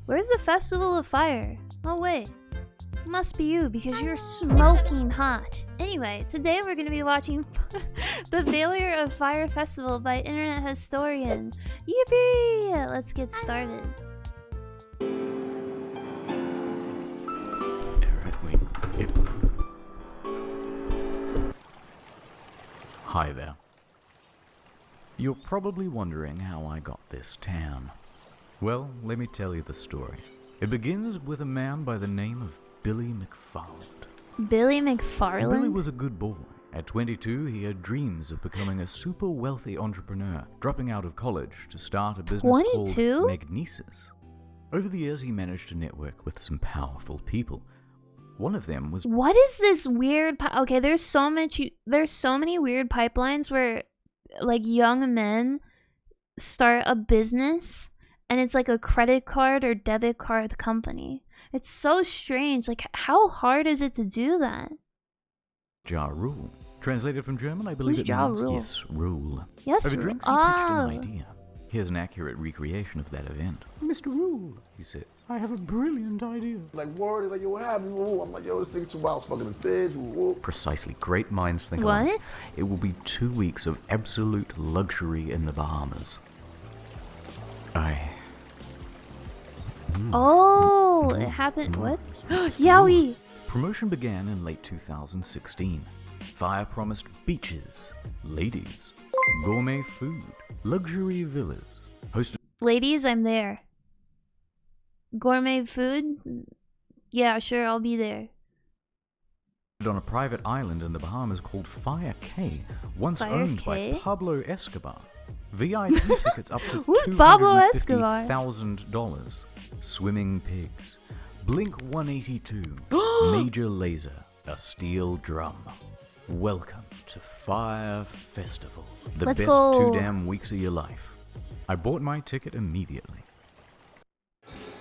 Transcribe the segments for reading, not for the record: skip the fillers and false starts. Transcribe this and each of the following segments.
Where's the Festival of Fire? Oh wait, must be you because you're smoking hot. Anyway, today we're going to be watching The Failure of Fyre Festival by Internet Historian. Yippee! Let's get started. Hi there. You're probably wondering how I got this town. Well, let me tell you the story. It begins with a man by the name of Billy McFarland. Billy McFarland? Billy was a good boy. At 22, he had dreams of becoming a super wealthy entrepreneur, dropping out of college to start a business 22? called Magnesis. Over the years, he managed to network with some powerful people. One of them was... What is this weird... Okay, there's so many weird pipelines where, like, young men start a business, and it's like a credit card or debit card company. It's so strange. Like, how hard is it to do that? Ja Rule. Translated from German, I believe Who's it Ja means Rule? yes, rule. Yes, Over Rule. drinks, he pitched an idea. Here's an accurate recreation of that event. Mr. Rule, He says, I have a brilliant idea. Like, word, like, yo, what happened? Woo. I'm like, yo, this thing too wild, fucking his bitch. Woo. precisely, great minds think What? alike. It will be 2 weeks of absolute luxury in the Bahamas. Oh, it happened. What? Yowie! Promotion began in late 2016. Fyre promised beaches, ladies, gourmet food, luxury villas, hosted Ladies, I'm there. Gourmet food? Yeah, sure, I'll be there. on a private island in the Bahamas called Fyre Cay, once Fyre owned Cay? by Pablo Escobar. VIP tickets up to Who's Pablo Escobar? $250,000. Swimming pigs. Blink 182. Major laser. A steel drum. Welcome to Fyre Festival. The Let's best go. 2 damn weeks of your life. I bought my ticket immediately.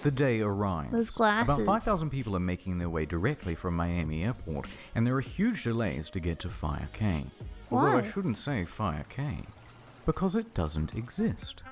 The day arrives. Those glasses. About 5,000 people are making their way directly from Miami Airport, and there are huge delays to get to Fyre Cay. Although I Why? shouldn't say Fyre Cay, because it doesn't exist.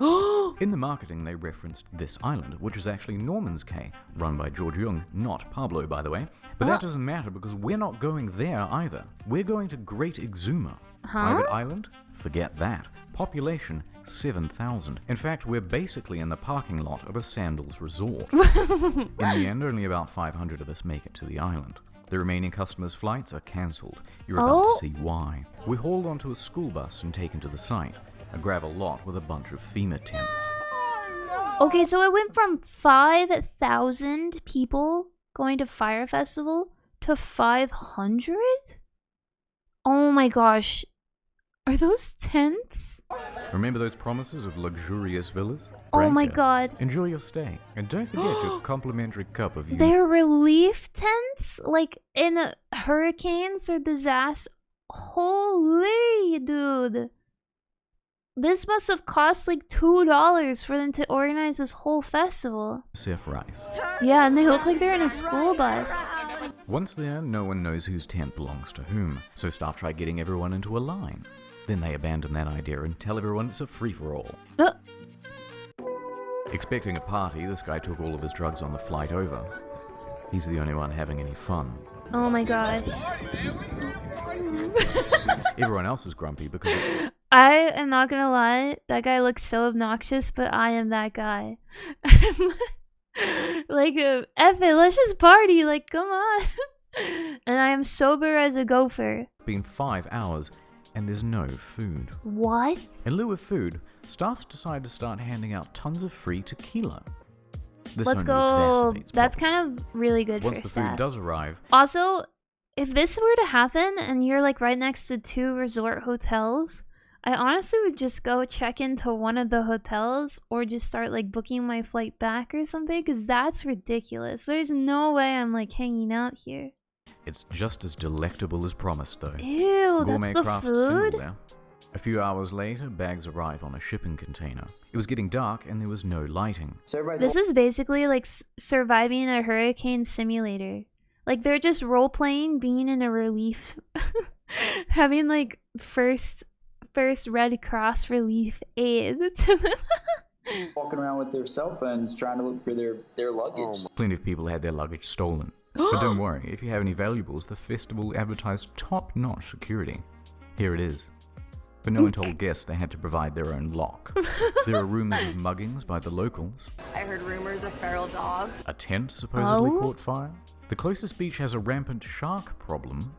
In the marketing, they referenced this island, which is actually Norman's Cay, run by George Jung, not Pablo, by the way. But that doesn't matter because we're not going there either. We're going to Great Exuma. Private island? Forget that. Population, 7,000. In fact, we're basically in the parking lot of a sandals resort. In the end, only about 500 of us make it to the island. The remaining customers' flights are cancelled. You're about Oh. to see why. We're hauled onto a school bus and taken to the site, a gravel lot with a bunch of FEMA tents. Okay, so it went from 5,000 people going to Fyre Festival to 500? Oh my gosh. Are those tents? Remember those promises of luxurious villas? Oh my Great. god. Enjoy your stay, and don't forget your complimentary cup of They're relief tents? Like in hurricanes or disasters? Holy dude. This must have cost like $2 for them to organize this whole festival. UNICEF rice. Yeah, and they look like they're in a school bus. Once there, no one knows whose tent belongs to whom, so staff try getting everyone into a line. Then they abandon that idea and tell everyone it's a free-for-all. Expecting a party, this guy took all of his drugs on the flight over. He's the only one having any fun. Oh my gosh. Everyone else is grumpy because I am not gonna lie, that guy looks so obnoxious, but I am that guy. Like, F it, let's just party, like, come on. And I am sober as a gopher. it's been 5 hours and there's no food. What? In lieu of food, staff decide to start handing out tons of free tequila. This Let's only go. exacerbates That's problems. kind of really good Once for the staff. food does arrive, Also, if this were to happen and you're like right next to 2 resort hotels, I honestly would just go check into one of the hotels or just start like booking my flight back or something, because that's ridiculous. There's no way I'm like hanging out here. it's just as delectable as promised though. Ew, Gourmet that's the craft symbol food? there. A few hours later, bags arrive on a shipping container. It was getting dark and there was no lighting. This is basically like surviving a hurricane simulator. Like they're just role-playing being in a relief, having like first Red Cross relief aid to them. walking around with their cell phones trying to look for their luggage. Plenty of people had their luggage stolen. But don't worry, if you have any valuables, the festival advertised top-notch security. Here it is. But no one told guests they had to provide their own lock. There are rumors of muggings by the locals. I heard rumors of feral dogs. A tent supposedly caught fire. The closest beach has a rampant shark problem.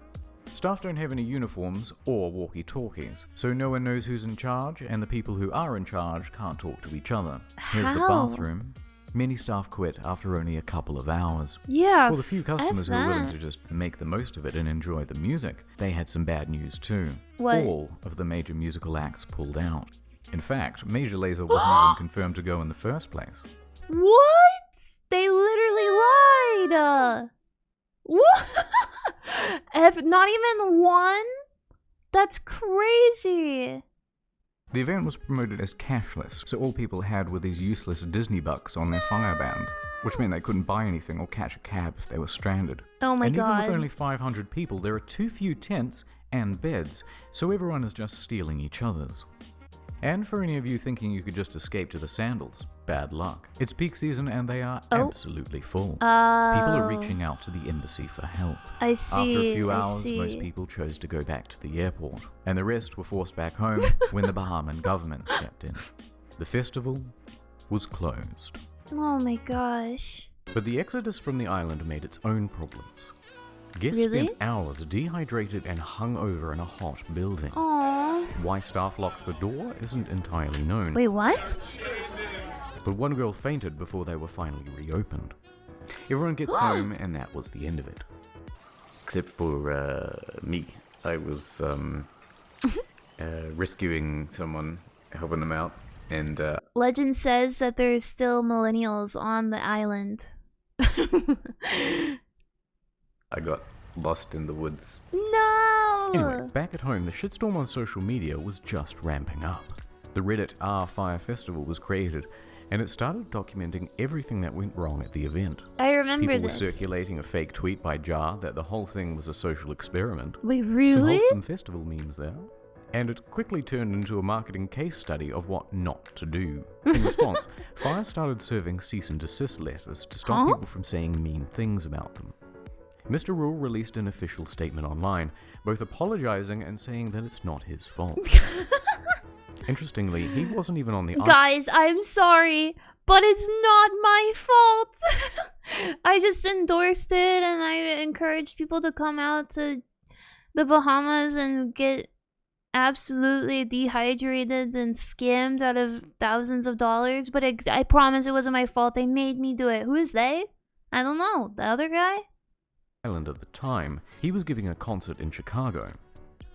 Staff don't have any uniforms or walkie-talkies, so no one knows who's in charge, and the people who are in charge can't talk to each other. Here's the How? bathroom. Many staff quit after only a couple of hours. Yeah. For the few customers F who were willing that. to just make the most of it and enjoy the music, they had some bad news too. What? All of the major musical acts pulled out. In fact, Major Lazer wasn't even confirmed to go in the first place. What? They literally lied. What? Not even one? That's crazy. The event was promoted as cashless, so all people had were these useless Disney bucks on their Fyre band, which meant they couldn't buy anything or catch a cab if they were stranded. Oh my and even god. with only 500 people, there are too few tents and beds, so everyone is just stealing each other's. And for any of you thinking you could just escape to the sandals, bad luck. It's peak season and they are absolutely full. People are reaching out to the embassy for help. I see. After a few I hours, see. most people chose to go back to the airport, and the rest were forced back home when the Bahamian government stepped in. The festival was closed. Oh my gosh. But the exodus from the island made its own problems. Guests Really? spent hours dehydrated and hung over in a hot building. Aww. Why staff locked the door isn't entirely known, Wait, what? but one girl fainted before they were finally reopened. Everyone gets home, and that was the end of it. Except for me. I was rescuing someone, helping them out, and Legend says that there's still millennials on the island. I got lost in the woods. No! Anyway, back at home, the shitstorm on social media was just ramping up. The Reddit Fyre Festival was created, and it started documenting everything that went wrong at the event. I remember People this. were circulating a fake tweet by Jar that the whole thing was a social experiment. Wait, Some really? wholesome festival memes there. And it quickly turned into a marketing case study of what not to do. In response, Fyre started serving cease and desist letters to stop people from saying mean things about them. Mr. Rule released an official statement online, both apologizing and saying that it's not his fault. Interestingly, he wasn't even on the Guys, I'm sorry, but it's not my fault. I just endorsed it and I encouraged people to come out to the Bahamas and get absolutely dehydrated and scammed out of thousands of dollars, but I promise it wasn't my fault. They made me do it. Who is they? I don't know. The other guy? island at the time. He was giving a concert in Chicago.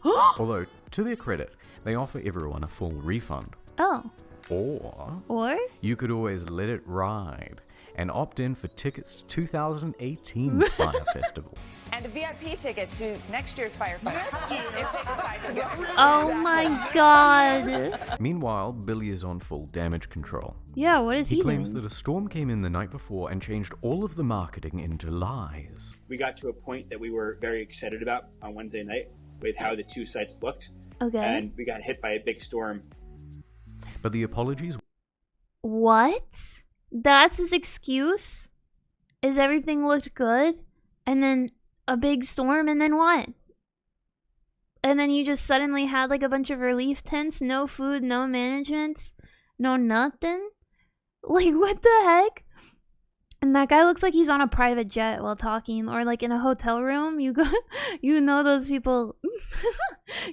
Although, to their credit, they offer everyone a full refund. Oh. Or you could always let it ride and opt in for tickets to 2018's Fyre Festival. And a VIP ticket to next year's Fyre Festival if they decide to go. Oh my god. Meanwhile, Billy is on full damage control. Yeah, what is he He claims doing? that a storm came in the night before and changed all of the marketing into lies. We got to a point that we were very excited about on Wednesday night with how the two sites looked. Okay. And we got hit by a big storm. But the apologies What? That's his excuse? Is everything looked good? And then a big storm, and then what? And then you just suddenly had like a bunch of relief tents, no food, no management, no nothing? Like, what the heck? And that guy looks like he's on a private jet while talking, or like in a hotel room. You go, you know those people,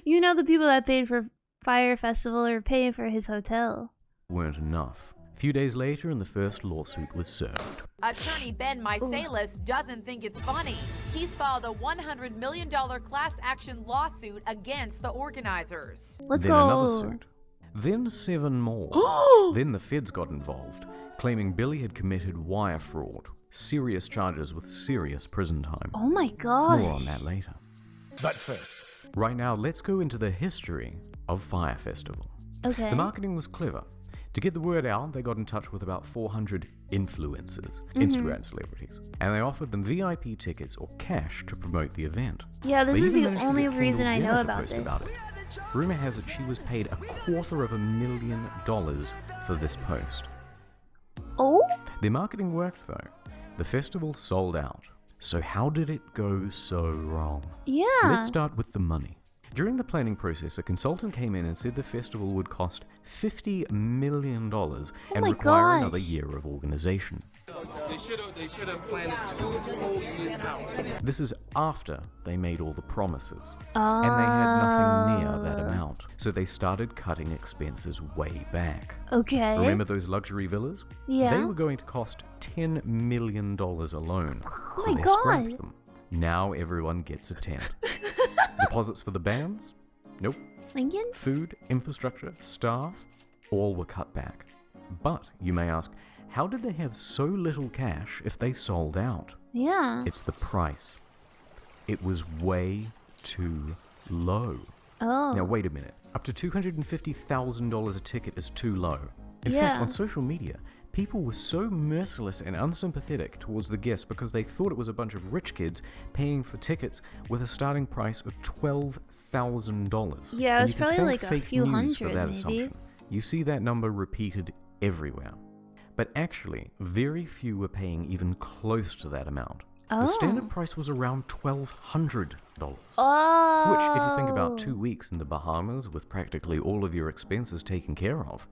you know the people that paid for Fyre Festival or pay for his hotel. weren't enough. A few days later, and the first lawsuit was served. Attorney Ben Mysalis doesn't think it's funny. He's filed a $100 million class action lawsuit against the organizers. Let's Then go. another suit. Then 7 more. Then the feds got involved, claiming Billy had committed wire fraud. Serious charges with serious prison time. Oh my gosh. More on that later. But first, Right now, let's go into the history of Fyre Festival. Okay. The marketing was clever. To get the word out, they got in touch with about 400 influencers, Instagram celebrities, and they offered them VIP tickets or cash to promote the event. Yeah, this They is even the managed to only get reason I Kendall know Jenner to about post this. it. Rumor has it she was paid $250,000 for this post. Their marketing worked though. The festival sold out. So how did it go so wrong? Yeah. Let's start with the money. During the planning process, a consultant came in and said the festival would cost $50 million and my require gosh. another year of organization. They should have planned this 2 whole years out. This is after they made all the promises. And they had nothing near that amount. So they started cutting expenses way back. Okay. Remember those luxury villas? Yeah. They were going to cost $10 million alone. Oh so my they scrapped God. them. Now everyone gets a tent. Deposits for the bands? Nope. Lincoln? Food, infrastructure, staff, all were cut back. But, you may ask, how did they have so little cash if they sold out? Yeah. It's the price. It was way too low. Oh. Now wait a minute. Up to $250,000 a ticket is too low. In Yeah. fact, on social media, people were so merciless and unsympathetic towards the guests because they thought it was a bunch of rich kids paying for tickets with a starting price of $12,000. Yeah, it And was you can probably thank like a fake few news for hundred, that maybe. assumption. You see that number repeated everywhere. But actually, very few were paying even close to that amount. Oh. The standard price was around $1,200. Oh. Which, if you think about 2 weeks in the Bahamas with practically all of your expenses taken care of,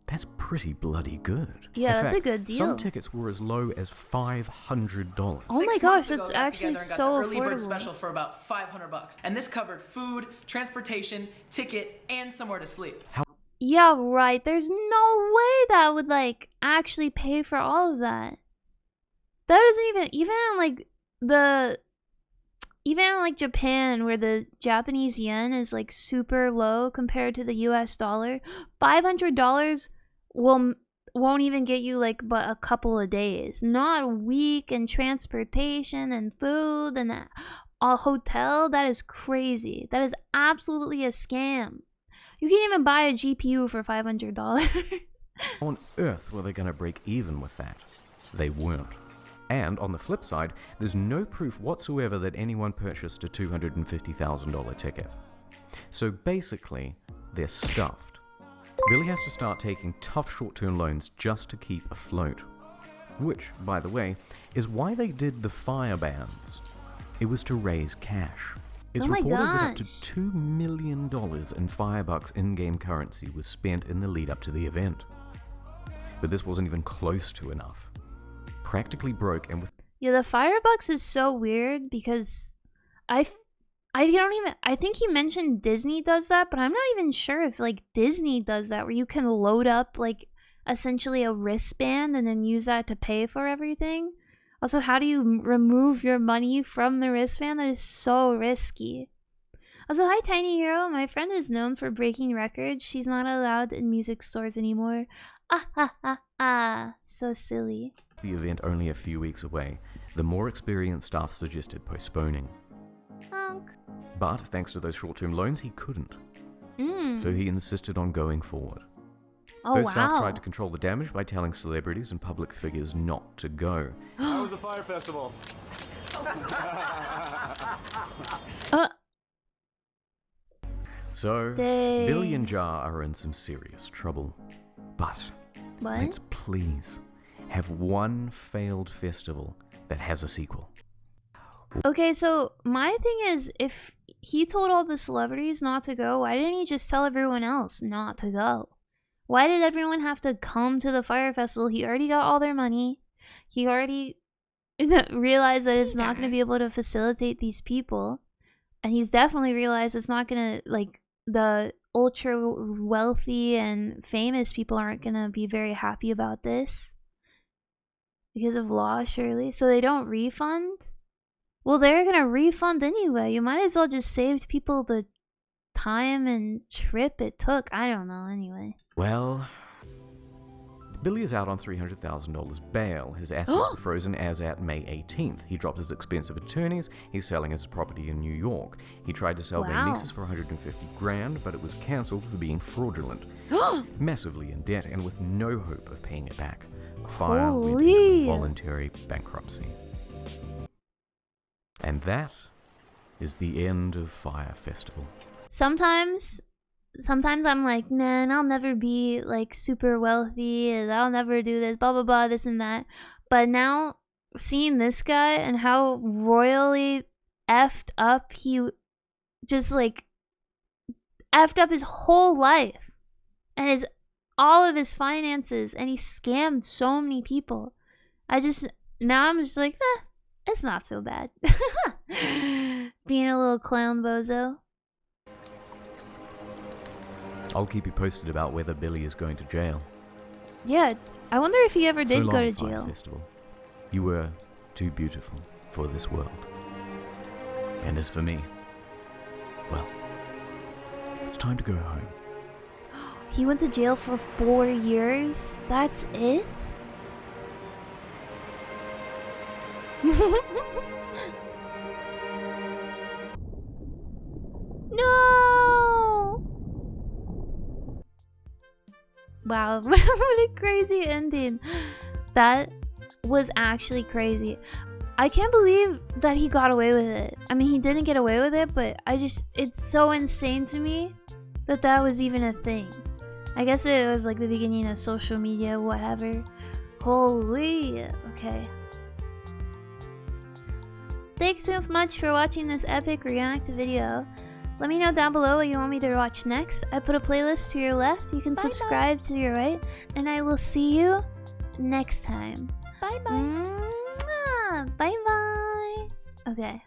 that's pretty bloody good. Yeah, In that's a fact, good deal. Some tickets were as low as $500. Oh my gosh, that's actually so early bird affordable. special for about $500, and this covered food, transportation, ticket, and somewhere to sleep. Yeah, right. There's no way that would like actually pay for all of that. That doesn't even in like Japan, where the Japanese yen is like super low compared to the US dollar, $500 won't even get you like but a couple of days, not a week, and transportation and food and a hotel. That is crazy. That is absolutely a scam. You can't even buy a GPU for $500. How on earth were they going to break even with that? They weren't. And on the flip side, there's no proof whatsoever that anyone purchased a $250,000 ticket. So basically, they're stuffed. Billy has to start taking tough short-term loans just to keep afloat. Which, by the way, is why they did the Fyre bans. It was to raise cash. It's Oh my reported that up to gosh. $2 million in Firebucks in-game currency was spent in the lead-up to the event. But this wasn't even close to enough. Practically broke, and with Yeah, the Firebucks is so weird because I think he mentioned Disney does that, but I'm not even sure if like Disney does that, where you can load up like essentially a wristband and then use that to pay for everything. Also, how do you remove your money from the wristband? That is so risky. Also, hi Tiny Hero, my friend is known for breaking records. She's not allowed in music stores anymore. Ah ha ha ah, so silly. the event only a few weeks away, the more experienced staff suggested postponing. Honk. But thanks to those short-term loans, he couldn't. So he insisted on going forward. Oh Those staff wow. tried to control the damage by telling celebrities and public figures not to go. How was the Fyre Festival? So, Dang. Billy and Jar are in some serious trouble. But What? let's please have one failed festival that has a sequel. Okay, so my thing is, if he told all the celebrities not to go, why didn't he just tell everyone else not to go? Why did everyone have to come to the Fyre Festival? He already got all their money. He already realized that it's not going to be able to facilitate these people. And he's definitely realized it's not going to, like, the ultra wealthy and famous people aren't going to be very happy about this. Because of law, surely. So they don't refund? Well, they're going to refund anyway. You might as well just save people the time and trip it took. I don't know, anyway. Well, Billy is out on $300,000 bail. His assets were frozen as at May 18th. He dropped his expensive attorneys. He's selling his property in New York. He tried to sell their Wow. leases for $150 grand, but it was cancelled for being fraudulent. Massively in debt and with no hope of paying it back. Fyre went into Holy. voluntary bankruptcy. And that is the end of Fyre Festival. Sometimes sometimes I'm like, man, I'll never be like super wealthy, and I'll never do this, blah blah blah, this and that. But now seeing this guy and how royally effed up he just like effed up his whole life and his all of his finances, and he scammed so many people. Now I'm just like, it's not so bad. Being a little clown bozo. I'll keep you posted about whether Billy is going to jail. Yeah, I wonder if he ever So did long, go to Fyre jail. Festival. You were too beautiful for this world. And as for me, well, it's time to go home. He went to jail for 4 years? That's it? No! Wow, what a crazy ending. That was actually crazy. I can't believe that he got away with it. I mean, he didn't get away with it, but it's so insane to me that that was even a thing. I guess it was like the beginning of social media, whatever. Holy, okay. Thanks so much for watching this epic react video. Let me know down below what you want me to watch next. I put a playlist to your left. You can subscribe to your right. And I will see you next time. Bye-bye. Bye-bye. Okay.